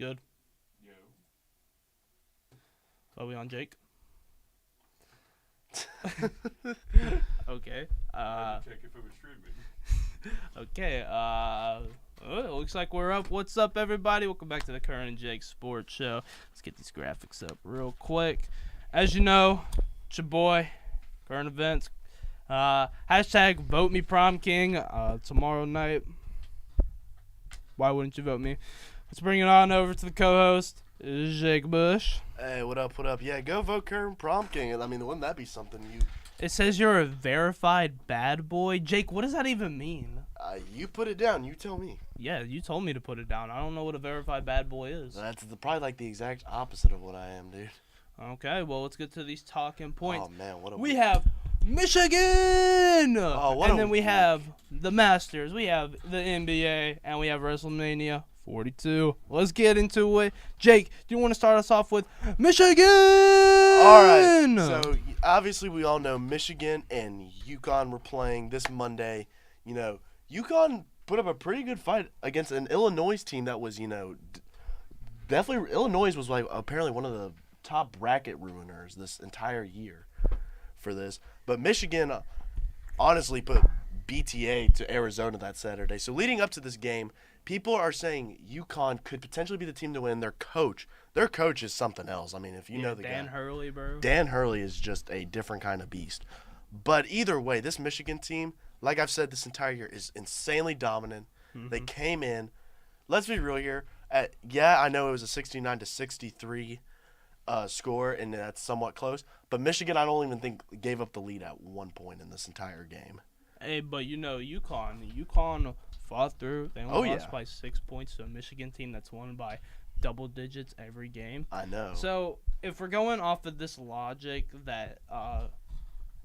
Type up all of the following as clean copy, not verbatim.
good? Yo. Are we on, Jake? Okay. Check if it was streaming. Okay. It looks like we're up. What's up, everybody? Welcome back to the Curran and Jake Sports Show. Let's get these graphics up real quick. As you know, it's your boy, Current Events. Hashtag Vote Me Prom King. Tomorrow night. Why wouldn't you vote me? Let's bring it on over to the co-host, Jake Bush. Hey, what up, what up? Yeah, go vote Curran Prom King. I mean, wouldn't that be something you... It says you're a verified bad boy. Jake, what does that even mean? You put it down. You tell me. Yeah, you told me to put it down. I don't know what a verified bad boy is. That's probably like the exact opposite of what I am, dude. Okay, well, let's get to these talking points. Oh, man, what a... We have Michigan! what and a then we week. have the Masters, we have the NBA, and we have WrestleMania 42. Let's get into it. Jake, do you want to start us off with Michigan? All right, so obviously we all know Michigan and UConn were playing this Monday. You know, UConn put up a pretty good fight against an Illinois team that was, definitely Illinois was like apparently one of the top bracket ruiners this entire year for this. But Michigan honestly put BTA to Arizona that Saturday. So leading up to this game, people are saying UConn could potentially be the team to win. Their coach is something else. I mean, if you know the Dan guy. Hurley, bro. Dan Hurley is just a different kind of beast. But either way, this Michigan team, like I've said this entire year, is insanely dominant. Mm-hmm. They came in. Let's be real here. I know it was a 69-63 score, and that's somewhat close. But Michigan, I don't even think gave up the lead at one point in this entire game. Hey, but UConn fought through. They only lost yeah. by 6 points to a Michigan team that's won by double digits every game. I know. So if we're going off of this logic that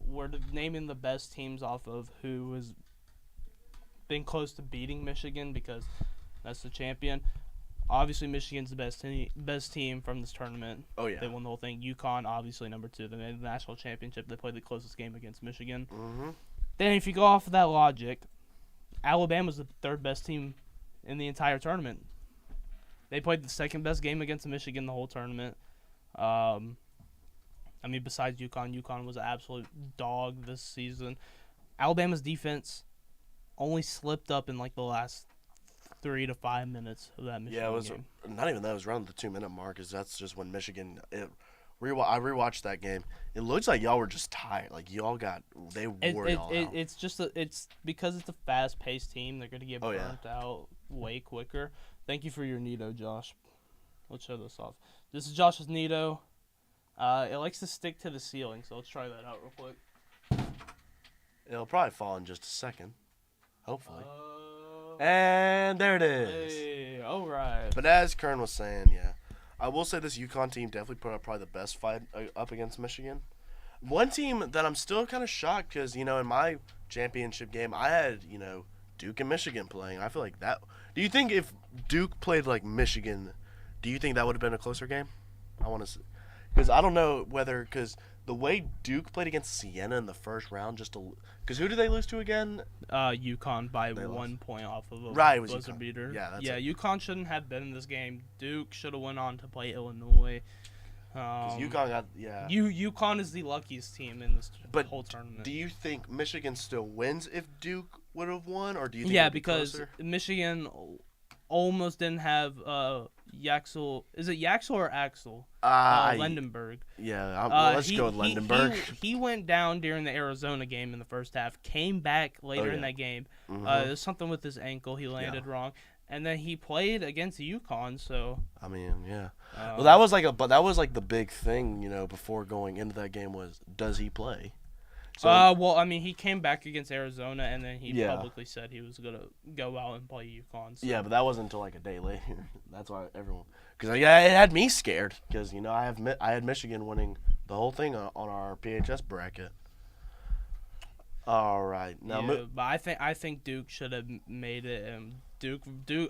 we're naming the best teams off of who has been close to beating Michigan because that's the champion. Obviously, Michigan's the best team from this tournament. Oh, yeah. They won the whole thing. UConn, obviously, number 2. They made the national championship. They played the closest game against Michigan. Mm-hmm. Then if you go off of that logic, Alabama's the third best team in the entire tournament. They played the second best game against Michigan the whole tournament. Besides UConn was an absolute dog this season. Alabama's defense only slipped up in like the last 3 to 5 minutes of that Michigan Yeah, it was game. not even that. It was around the 2-minute mark, because that's just when Michigan. I rewatched that game. It looks like y'all were just tired. Like they wore y'all out. It's because it's a fast-paced team. They're gonna get Oh, burnt yeah. out way quicker. Thank you for your Nito, Josh. Let's show this off. This is Josh's Nito. It likes to stick to the ceiling, so let's try that out real quick. It'll probably fall in just a second, hopefully. And there it is. Hey, all right. But as Curran was saying, yeah, I will say this UConn team definitely put up probably the best fight up against Michigan. One team that I'm still kind of shocked because, in my championship game, I had, Duke and Michigan playing. I feel like that. Do you think if Duke played like Michigan, do you think that would have been a closer game? I want to see. Because I don't know because the way Duke played against Siena in the first round, because who did they lose to again? UConn by They 1 lost. point off of a Right, it was buzzer UConn. beater. Yeah, that's UConn shouldn't have been in this game. Duke should have went on to play Illinois. Because UConn got, yeah. UConn is the luckiest team in this But whole tournament. Do you think Michigan still wins if Duke would have won, or do you think? Yeah, it would be because closer? Michigan almost didn't have Yaxel. Is it Yaxel or Axel? Lendenberg. Yeah, let's go with Lendenberg. He went down during the Arizona game in the first half. Came back later in yeah. that game. Mhm. There's something with his ankle. He landed Yeah. wrong, and then he played against UConn. So. I mean, yeah. Well, that was like the big thing, before going into that game was, does he play? So, he came back against Arizona, and then he Yeah. publicly said he was gonna go out and play UConn. So. yeah, but that wasn't until like a day later. That's why because it had me scared because I had Michigan winning the whole thing on our PHS bracket. All right, now but I think Duke should have made it. Duke.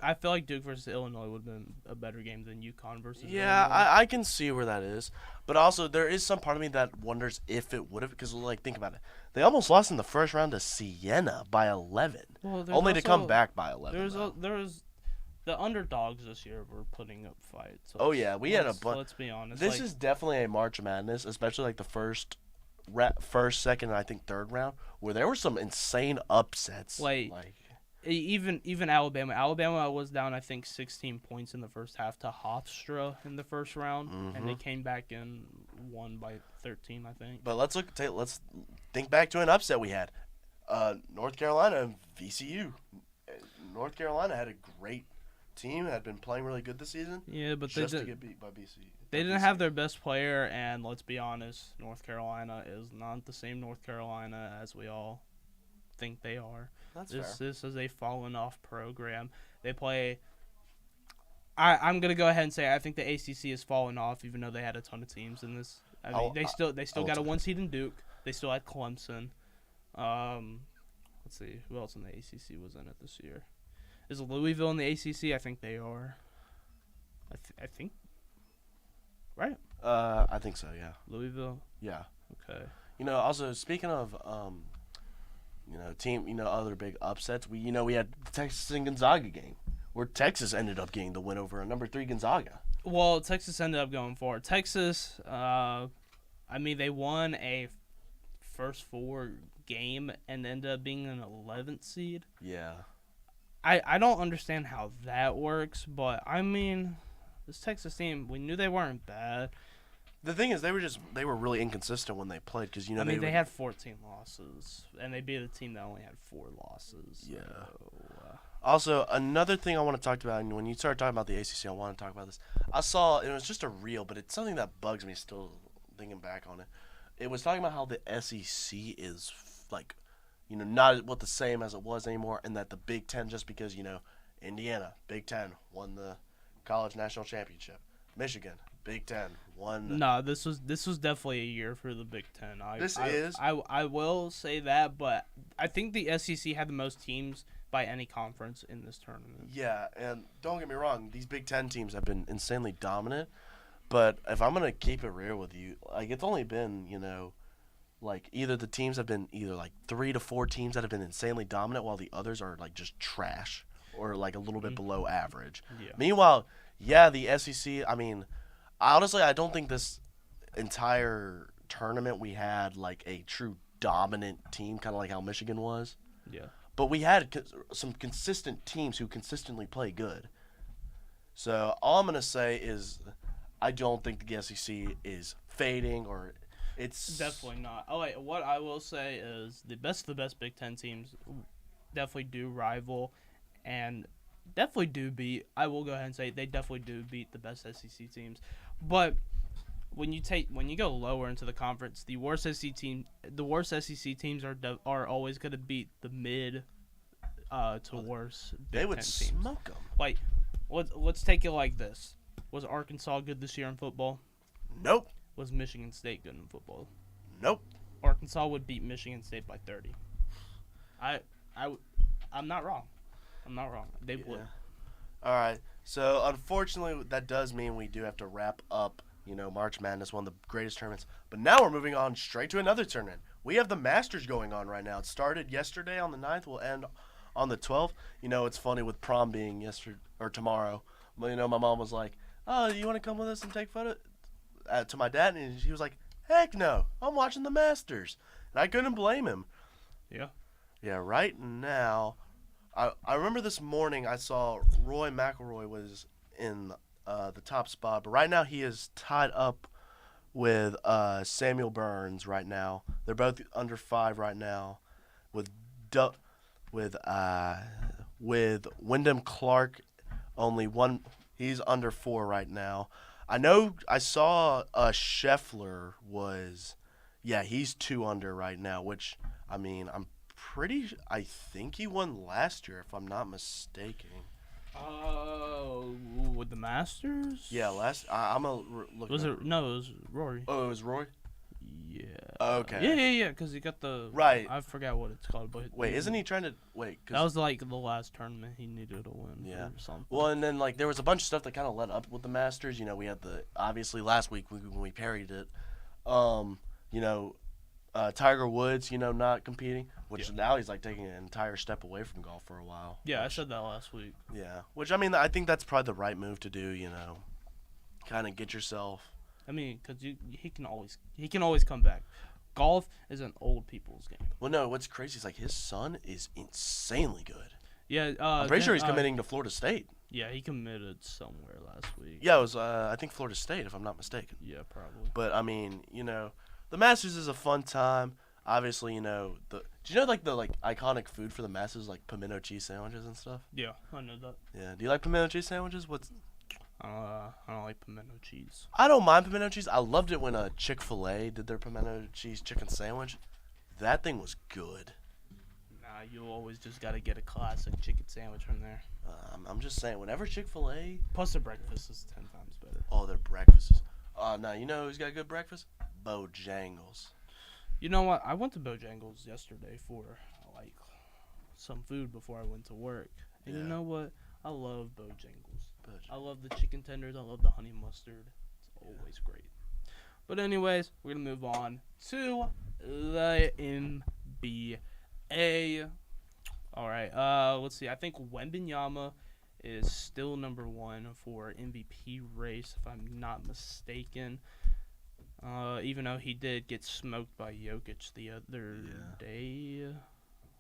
I feel like Duke versus Illinois would have been a better game than UConn versus. yeah, Illinois. I can see where that is, but also there is some part of me that wonders if it would have, because think about it, they almost lost in the first round to Siena by 11, Well, only to come back by 11. the underdogs this year were putting up fights. Oh yeah, we had a bunch. Let's be honest. This is definitely a March Madness, especially like the first, second, and I think third round, where there were some insane upsets. Even Alabama. Alabama was down, I think, 16 points in the first half to Hofstra in the first round, and they came back and won by 13, I think. But let's think back to an upset we had. North Carolina and VCU. North Carolina had a great team, had been playing really good this season. Yeah, but to get beat by VCU. They didn't have their best player, and let's be honest, North Carolina is not the same North Carolina as we all think they are. That's fair. This is a fallen off program. They play. I'm gonna go ahead and say I think the ACC has fallen off, even though they had a ton of teams in this. I mean, they still got a 1 seed in Duke. They still had Clemson. Let's see who else in the ACC was in it this year. Is Louisville in the ACC? I think they are. I think. Right. I think so. Yeah. Louisville. Yeah. Okay. Also speaking of other big upsets. We had the Texas and Gonzaga game, where Texas ended up getting the win over a number 3 Gonzaga. Well, Texas ended up going for it. Texas, they won a first 4 game and ended up being an 11th seed. Yeah. I don't understand how that works, but this Texas team, we knew they weren't bad. The thing is, they were really inconsistent when they played because they had 14 losses, and they beat a team that only had 4 losses. Yeah. So, also, another thing I want to talk about, and when you start talking about the ACC, I want to talk about this. I saw it was just a reel, but it's something that bugs me still thinking back on it. It was talking about how the SEC is not the same as it was anymore, and that the Big Ten, just because Indiana, Big Ten won the college national championship, Michigan, Big Ten won. No, this was definitely a year for the Big Ten. I will say that, but I think the SEC had the most teams by any conference in this tournament. Yeah, and don't get me wrong, these Big Ten teams have been insanely dominant. But if I'm gonna keep it real with you, it's only been either the teams have been 3 to 4 teams that have been insanely dominant, while the others are just trash or a little bit below average. Yeah. Meanwhile, the SEC. Honestly, I don't think this entire tournament we had a true dominant team, kind of like how Michigan was. Yeah. But we had some consistent teams who consistently play good. So all I'm going to say is I don't think the SEC is fading or it's... Definitely not. What I will say is the best Big Ten teams definitely do rival and definitely do beat. I will go ahead and say they definitely do beat the best SEC teams. But when you go lower into the conference, the worst SEC teams are always going to beat the mid to worse Big They would Ten teams. smoke them. Let's take it like this. Was Arkansas good this year in football? Nope. Was Michigan State good in football? Nope. Arkansas would beat Michigan State by 30. I'm not wrong. They would. All right. So, unfortunately, that does mean we do have to wrap up, March Madness, one of the greatest tournaments. But now we're moving on straight to another tournament. We have the Masters going on right now. It started yesterday on the 9th. Will end on the 12th. It's funny with prom being yesterday or tomorrow. My mom was like, "Oh, you want to come with us and take photos?" To my dad, and he was like, "Heck no, I'm watching the Masters." And I couldn't blame him. Yeah. Yeah, right now, I remember this morning I saw Roy McIlroy was in the top spot, but right now he is tied up with Samuel Burns right now. They're both under 5 right now, with Wyndham Clark only one. He's under 4 right now. I know I saw Scheffler was, he's 2 under right now, which I think he won last year if I'm not mistaken. With the Masters? Yeah, I'm gonna look. Was it? No, it was Rory. Oh, it was Rory. Yeah. Okay. Yeah. Because he got the right. I forgot what it's called, but wait, isn't he trying to wait? That was the last tournament he needed to win. Yeah. Or something. Well, and then there was a bunch of stuff that kind of led up with the Masters. We had obviously last week when we parried it. Tiger Woods, not competing, which now he's like taking an entire step away from golf for a while. Yeah, I said that last week. Yeah, which I think that's probably the right move to do. Kind of get yourself. I mean, because he can always come back. Golf is an old people's game. Well, no, what's crazy is like his son is insanely good. Yeah, I'm pretty sure he's committing to Florida State. Yeah, he committed somewhere last week. Yeah, it was I think Florida State, if I'm not mistaken. Yeah, probably. But I mean, the Masters is a fun time. Obviously, do you know the iconic food for the Masters, like pimento cheese sandwiches and stuff? Yeah, I know that. Yeah. Do you like pimento cheese sandwiches? I don't like pimento cheese. I don't mind pimento cheese. I loved it when Chick-fil-A did their pimento cheese chicken sandwich. That thing was good. Nah, you always just gotta get a classic chicken sandwich from there. I'm just saying, whenever Chick-fil-A. Plus, their breakfast is 10 times better. Oh, their breakfasts. No, you know who's got good breakfast? Bojangles. You know what? I went to Bojangles yesterday for some food before I went to work. And You know what? I love Bojangles. I love the chicken tenders. I love the honey mustard. It's always great. But anyways, we're going to move on to the NBA. All right. Let's see. I think Wembanyama is still number one for MVP race, if I'm not mistaken. Even though he did get smoked by Jokic the other day.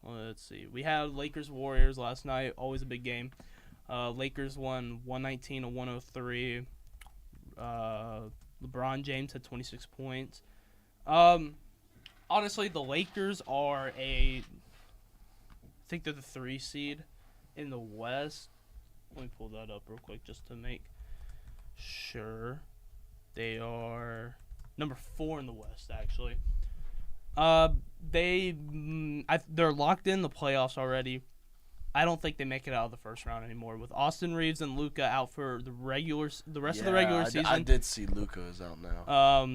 Let's see. We had Lakers-Warriors last night. Always a big game. Lakers won 119-103. LeBron James had 26 points. Honestly, the Lakers are I think they're the 3 seed in the West. Let me pull that up real quick just to make sure. They are number 4 in the West, actually. They're locked in the playoffs already. I don't think they make it out of the first round anymore. With Austin Reeves and Luka out for the rest of the regular season. I did see Luka is out now.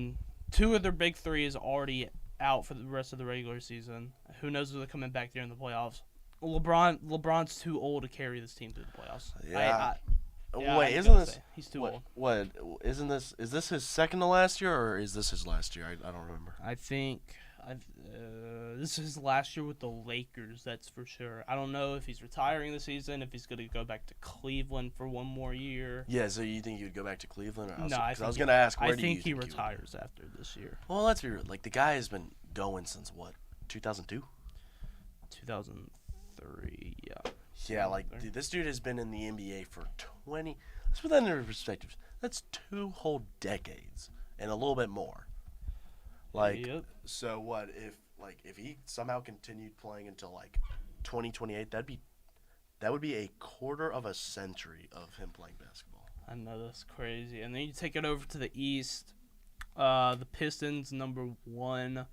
2 of their big 3 is already out for the rest of the regular season. Who knows if they're coming back during the playoffs? LeBron's too old to carry this team through the playoffs. Yeah. Wait, he's too old. What isn't this? Is this his second to last year, or is this his last year? I don't remember. I think this is his last year with the Lakers. That's for sure. I don't know if he's retiring this season. If he's going to go back to Cleveland for one more year. Yeah. So you think he would go back to Cleveland? No, I was going to ask. I think he retires after this year. Well, let's be real. Like the guy has been going since what? 2002. 2003. Yeah. Yeah, dude, this dude has been in the NBA for 20. Let's put that into perspective. That's 2 whole decades and a little bit more. So what if he somehow continued playing until 2028? That would be a quarter of a century of him playing basketball. I know, that's crazy. And then you take it over to the East. The Pistons number 1.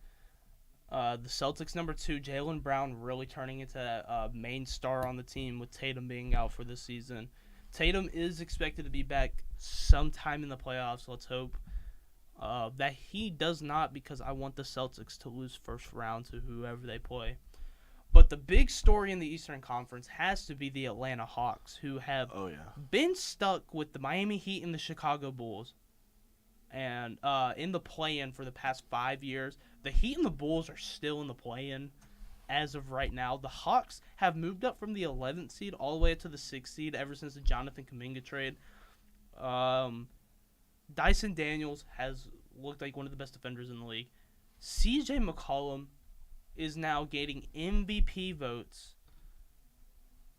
The Celtics number 2, Jaylen Brown really turning into a main star on the team with Tatum being out for this season. Tatum is expected to be back sometime in the playoffs. Let's hope that he does not, because I want the Celtics to lose first round to whoever they play. But the big story in the Eastern Conference has to be the Atlanta Hawks, who have been stuck with the Miami Heat and the Chicago Bulls. And in the play-in for the past 5 years, the Heat and the Bulls are still in the play-in as of right now. The Hawks have moved up from the 11th seed all the way up to the 6th seed ever since the Jonathan Kuminga trade. Dyson Daniels has looked like one of the best defenders in the league. CJ McCollum is now getting MVP votes.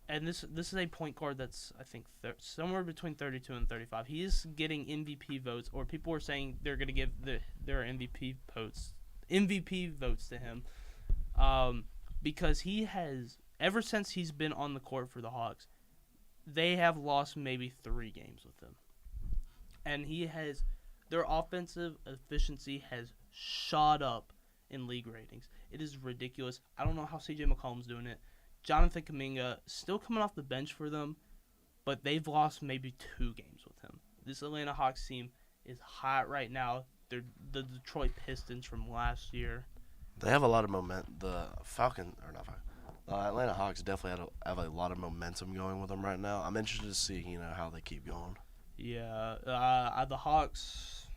And this is a point guard that's, I think, somewhere between 32 and 35. He is getting MVP votes, or people are saying they're going to give their MVP votes to him, because he has, ever since he's been on the court for the Hawks, they have lost maybe 3 games with him. And their offensive efficiency has shot up in league ratings. It is ridiculous. I don't know how CJ McCollum's doing it. Jonathan Kuminga still coming off the bench for them, but they've lost maybe 2 games with him. This Atlanta Hawks team is hot right now. They're the Detroit Pistons from last year. They have a lot of momentum. The Atlanta Hawks definitely have a lot of momentum going with them right now. I'm interested to see how they keep going. Yeah, the Hawks,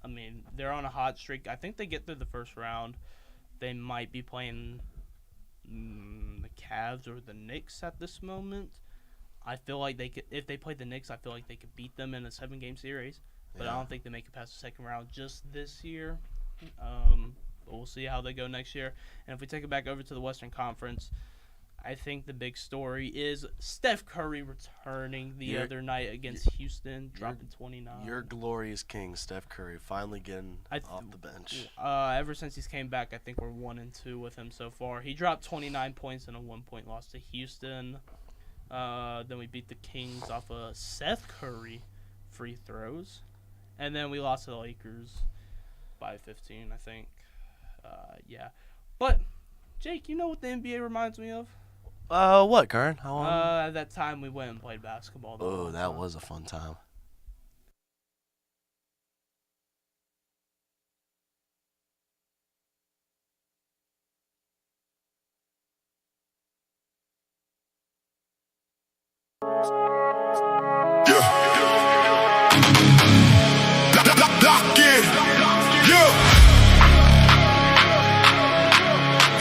I mean, they're on a hot streak. I think they get through the first round. they might be playing the Cavs or the Knicks at this moment. I feel like they could, if they played the Knicks, I feel like they could beat them in a 7-game series. But I don't think they make it past the second round just this year. But we'll see how they go next year. And if we take it back over to the Western Conference, I think the big story is Steph Curry returning the other night against Houston, dropping 29. Your glorious king, Steph Curry, finally getting off the bench. Ever since he's came back, I think we're 1-2 with him so far. He dropped 29 points in a 1-point loss to Houston. Then we beat the Kings off of Seth Curry free throws. And then we lost to the Lakers by 15, I think. But, Jake, you know what the NBA reminds me of? What, Curran? How long? At that time we went and played basketball. Oh, that was a fun time.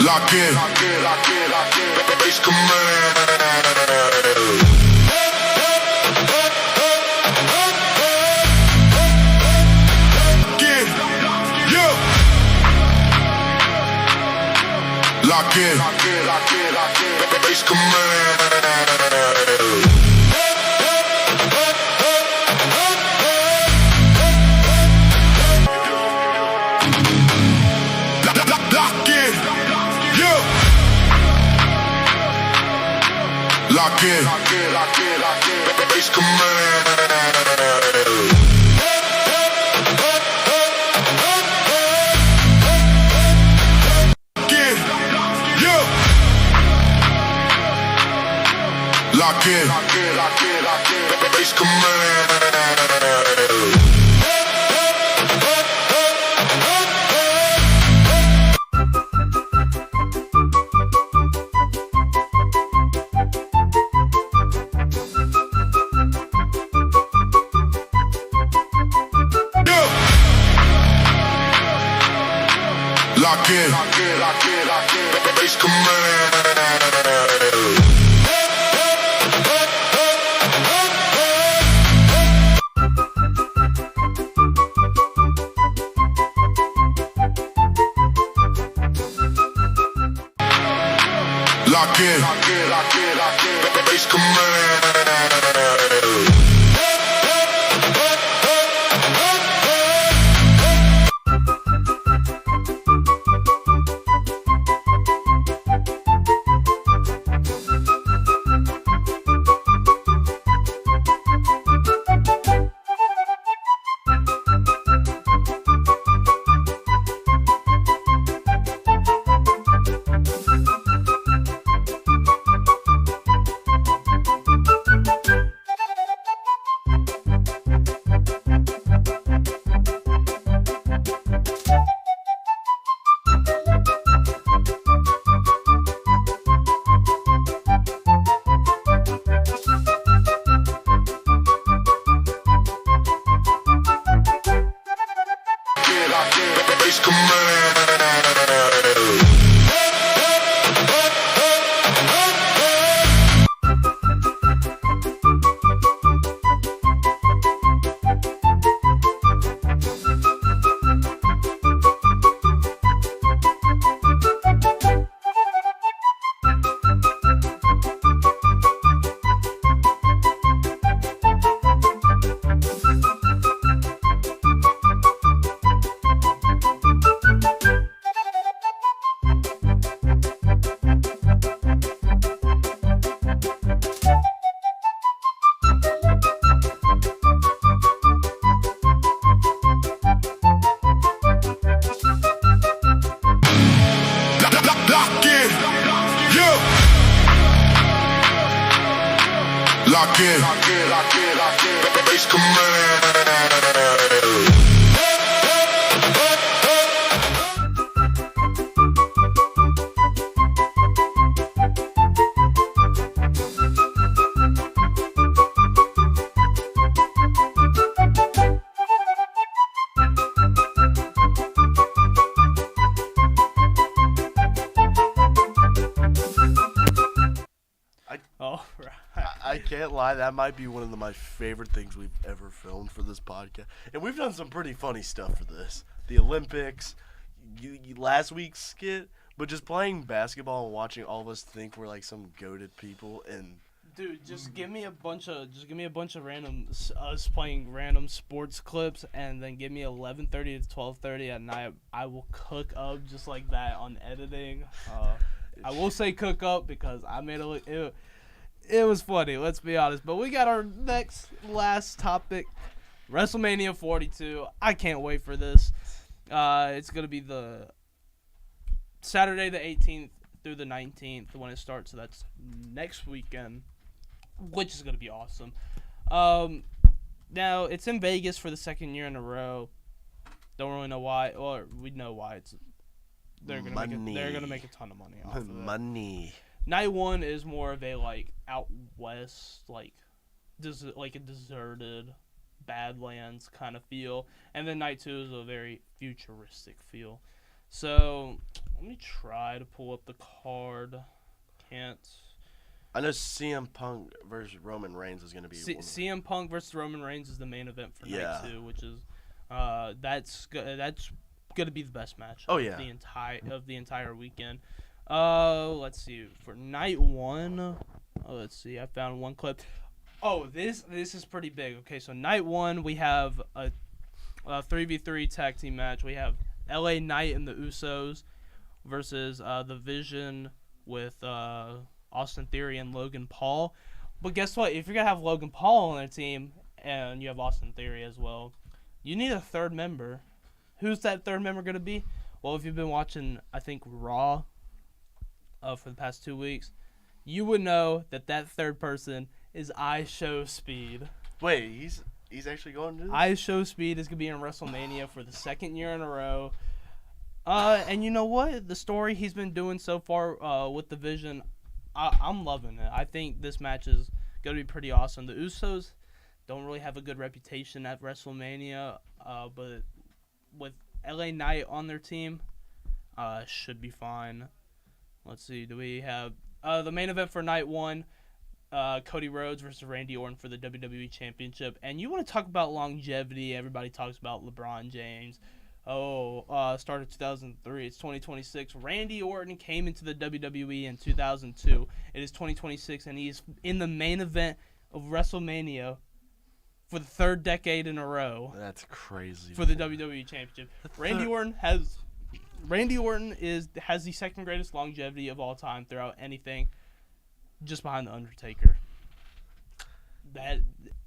Lock in, base command. Lock in, base command. Lock in, base command. Lock in, base command. Lock in, base command. Lock in, base command. Base command. Lock in, base command. can't lie, that might be one of my favorite things we've ever filmed for this podcast. And we've done some pretty funny stuff for this. The Olympics, last week's skit, but just playing basketball and watching all of us think we're like some goated people and Dude, just give me a bunch of random us playing random sports clips, and then give me 11:30 to 12:30 at night. I will cook up just like that on editing. I will say cook up because I made it was funny. Let's be honest. But we got our last topic, WrestleMania 42. I can't wait for this. It's gonna be the Saturday the 18th through the 19th when it starts. So that's next weekend, which is going to be awesome. Now, it's in Vegas for the second year in a row. Don't really know why. Well, we know why. They're going to make a ton of money off of it. Money. Night one is more of a, like, out west, like a deserted Badlands kind of feel. And then night two is a very futuristic feel. So, let me try to pull up the card. Can't. I know CM Punk versus Roman Reigns is going to be. CM Punk versus Roman Reigns is the main event for night two, which is that's going to be the best match. Oh, of the entire weekend. Let's see for night one. Let's see. I found one clip. Oh, this is pretty big. Okay, so night one we have a 3v3 tag team match. We have LA Knight and the Usos versus the Vision with Austin Theory and Logan Paul. But guess what? If you're going to have Logan Paul on their team and you have Austin Theory as well, you need a third member. Who's that third member going to be? Well, if you've been watching, I think, Raw for the past 2 weeks, you would know that third person is Show Speed. Wait, he's actually going to do this? Show Speed is going to be in WrestleMania for the second year in a row. And you know what? The story he's been doing so far with the Vision, I'm loving it. I think this match is going to be pretty awesome. The Usos don't really have a good reputation at WrestleMania, but with LA Knight on their team, should be fine. Let's see. Do we have the main event for night one? Cody Rhodes versus Randy Orton for the WWE Championship. And you want to talk about longevity? Everybody talks about LeBron James. Started 2003. It's 2026. Randy Orton came into the WWE in 2002. It is 2026, and he's in the main event of WrestleMania for the third decade in a row. That's crazy. For the WWE Championship. Randy Orton has the second greatest longevity of all time throughout anything, just behind The Undertaker. That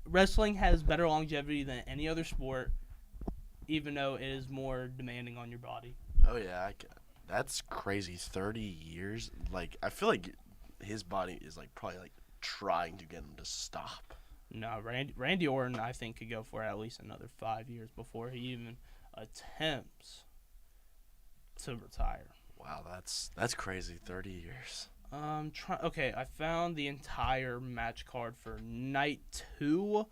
wrestling has better longevity than any other sport, even though it is more demanding on your body. Oh yeah, that's crazy. 30 years. Like, I feel like his body is like probably like trying to get him to stop. No, Randy Orton, I think, could go for at least another 5 years before he even attempts to retire. Wow, that's crazy. 30 years. Okay, I found the entire match card for night two.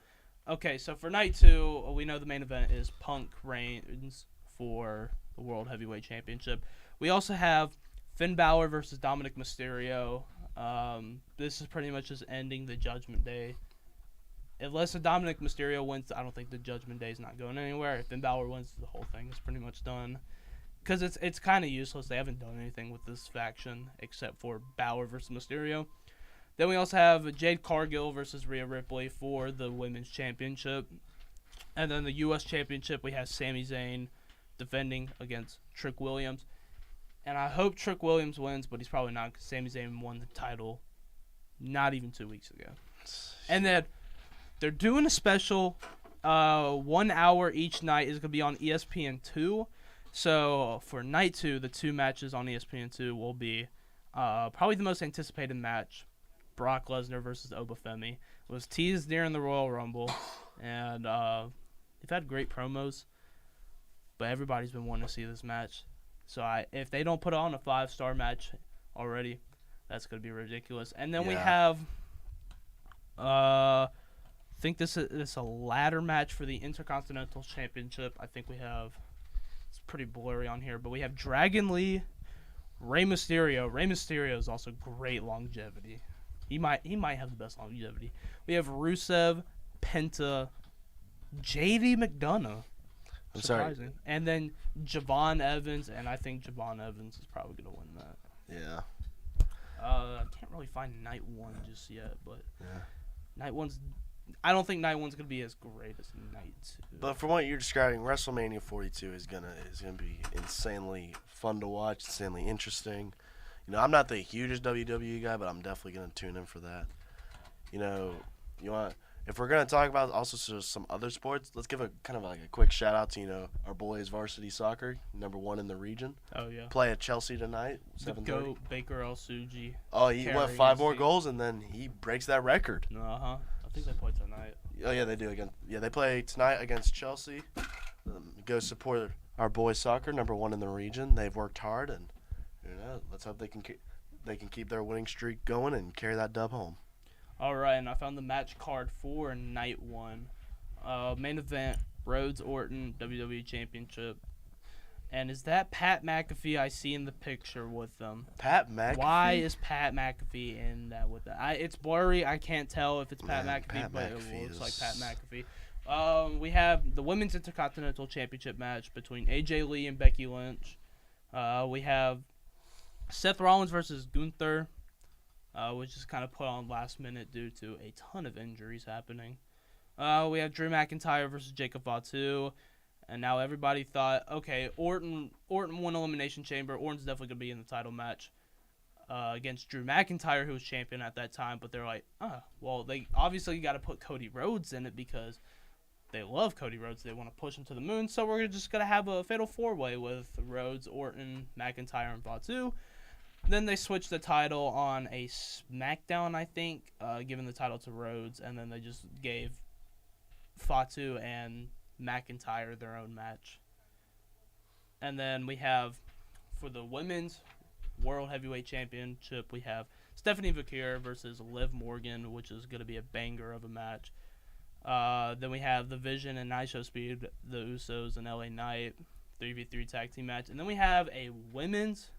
Okay, so for night two, we know the main event is Punk Reigns for the World Heavyweight Championship. We also have Finn Balor versus Dominic Mysterio. This is pretty much just ending the Judgment Day. Unless Dominic Mysterio wins, I don't think the Judgment Day is not going anywhere. If Finn Balor wins, the whole thing is pretty much done. Because it's kind of useless. They haven't done anything with this faction except for Balor versus Mysterio. Then we also have Jade Cargill versus Rhea Ripley for the Women's Championship. And then the U.S. Championship, we have Sami Zayn defending against Trick Williams. And I hope Trick Williams wins, but he's probably not because Sami Zayn won the title not even 2 weeks ago. And then they're doing a special 1 hour each night is going to be on ESPN2. So for night two, the two matches on ESPN2 will be probably the most anticipated match, Brock Lesnar versus Obafemi. It was teased during the Royal Rumble, and they've had great promos, but everybody's been wanting to see this match. So if they don't put on a 5-star match already, that's going to be ridiculous. And then we have, I think this is a ladder match for the Intercontinental Championship. I think we have, it's pretty blurry on here, but we have Dragon Lee, Rey Mysterio. Rey Mysterio is also great longevity. He might have the best longevity. We have Rusev, Penta, JD McDonough. I'm Surprising. sorry. And then Javon Evans, and I think Javon Evans is probably going to win that. Yeah. I can't really find Night 1 just yet, but Yeah. Night 1's... I don't think Night 1's going to be as great as Night 2. But from what you're describing, WrestleMania 42 is gonna be insanely fun to watch, insanely interesting. You know, I'm not the hugest WWE guy, but I'm definitely gonna tune in for that. You know, if we're gonna talk about also some other sports, let's give a kind of like a quick shout out to our boys varsity soccer, #1 in the region. Oh, yeah. Play at Chelsea tonight, The 7:30. GOAT, Baker L-Suji. Oh, he carrying went 5 his more team. goals and then he breaks that record. Uh-huh. I think they play tonight. Oh yeah, they do again. Yeah, they play tonight against Chelsea. Go support our boys soccer, #1 in the region. They've worked hard, and let's hope they can keep their winning streak going and carry that dub home. All right, and I found the match card for Night 1. Main event: Rhodes Orton WWE Championship. And is that Pat McAfee I see in the picture with them? Pat McAfee. Why is Pat McAfee in that with them? It's blurry. I can't tell if it's Pat Man, McAfee, Pat but McAfee it looks like is- Pat McAfee. We have the Women's Intercontinental Championship match between AJ Lee and Becky Lynch. We have Seth Rollins versus Gunther, which is kind of put on last minute due to a ton of injuries happening. We have Drew McIntyre versus Jacob Fatu. And now everybody thought, okay, Orton won Elimination Chamber. Orton's definitely going to be in the title match against Drew McIntyre, who was champion at that time. But they're like, well, they obviously got to put Cody Rhodes in it because they love Cody Rhodes. They want to push him to the moon. So we're just going to have a fatal four-way with Rhodes, Orton, McIntyre, and Fatu. Then they switched the title on a SmackDown, I think, giving the title to Rhodes. And then they just gave Fatu and McIntyre their own match. And then we have, for the Women's World Heavyweight Championship, we have Stephanie Vaquer versus Liv Morgan, which is going to be a banger of a match. Then we have The Vision and Nitro Speed, the Usos and LA Knight, 3v3 tag team match. And then we have a women's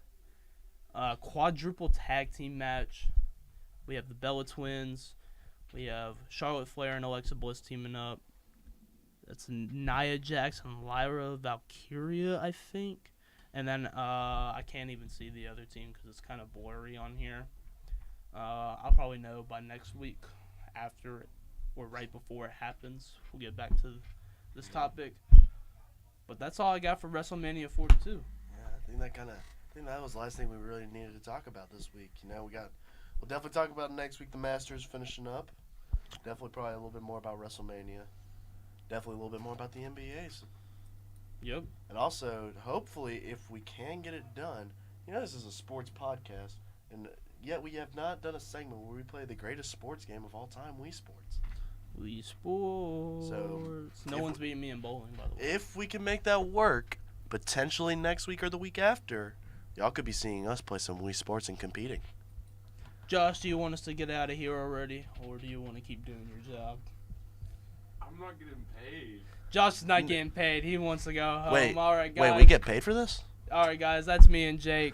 quadruple tag team match. We have the Bella Twins. We have Charlotte Flair and Alexa Bliss teaming up. That's Nia Jax and Lyra Valkyria, I think. And then I can't even see the other team because it's kind of blurry on here. I'll probably know by next week after it, or right before it happens. We'll get back to this topic. But that's all I got for WrestleMania 42. Yeah, I think that was the last thing we really needed to talk about this week. We'll definitely talk about next week. The Masters finishing up. Definitely probably a little bit more about WrestleMania. Definitely a little bit more about the NBAs. Yep. And also, hopefully, if we can get it done, this is a sports podcast, and yet we have not done a segment where we play the greatest sports game of all time, Wii Sports. Wii Sports. So, no one's beating me in bowling, by the way. If we can make that work, potentially next week or the week after, y'all could be seeing us play some Wii Sports and competing. Josh, do you want us to get out of here already, or do you want to keep doing your job? I'm not getting paid. Josh is not getting paid. He wants to go home. Wait, All right, guys. wait, we get paid for this? All right, guys. That's me and Jake.